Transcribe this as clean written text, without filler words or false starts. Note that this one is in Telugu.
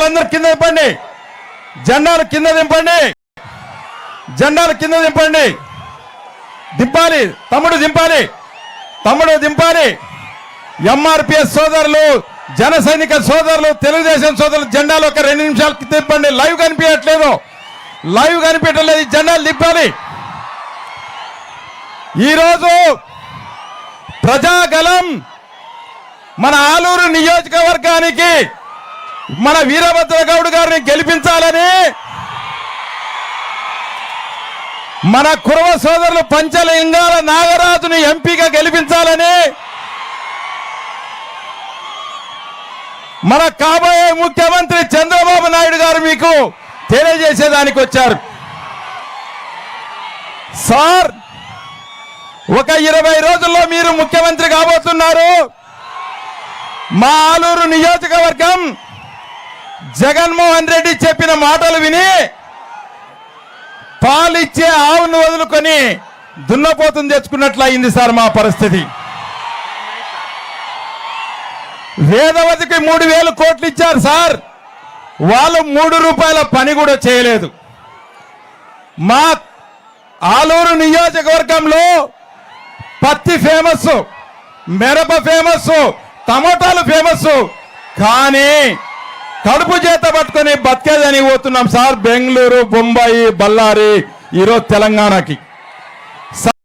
జెండాలందరూ కింద దింపండి, జెండాలు కింద దింపండి, జెండాలు కింద దింపండి. దింపాలి తమ్ముడు, దింపాలి తమ్ముడు, దింపాలి. ఎంఆర్పిఎస్ సోదరులు, జన సైనిక సోదరులు, తెలుగుదేశం సోదరులు జెండాలు ఒక 2 నిమిషాలు దింపండి. లైవ్ కనిపించట్లేదు, లైవ్ కనిపించట్లేదు. జెండాలు దింపాలి. ఈరోజు ప్రజాగలం మన ఆలూరు నియోజకవర్గానికి మన వీరభద్ర గౌడ్ గారిని గెలిపించాలని, మన కురవ సోదరులు పంచలింగాల నాగరాజుని ఎంపీగా గెలిపించాలని, మన కాబోయే ముఖ్యమంత్రి చంద్రబాబు నాయుడు గారు మీకు తెలియజేసేదానికి వచ్చారు. సార్, ఒక 20 రోజుల్లో మీరు ముఖ్యమంత్రి కాబోతున్నారు. మా ఆలూరు నియోజకవర్గం జగన్మోహన్ రెడ్డి చెప్పిన మాటలు విని పాలిచ్చే ఆవును వదులుకొని దున్నపోతుని తెచ్చుకున్నట్లు అయింది సార్ మా పరిస్థితి. వేదవతికి 3,000 కోట్లు ఇచ్చారు సార్, వాళ్ళు 3 రూపాయల పని కూడా చేయలేదు. మా ఆలూరు నియోజకవర్గంలో పత్తి ఫేమస్, మిరప ఫేమస్, టమోటాలు ఫేమస్, కానీ కడుపు చేత పట్టుకొని బతికేదని పోతున్నాం సార్. బెంగళూరు, బొంబాయి, బళ్ళారి, ఈరోజు తెలంగాణకి.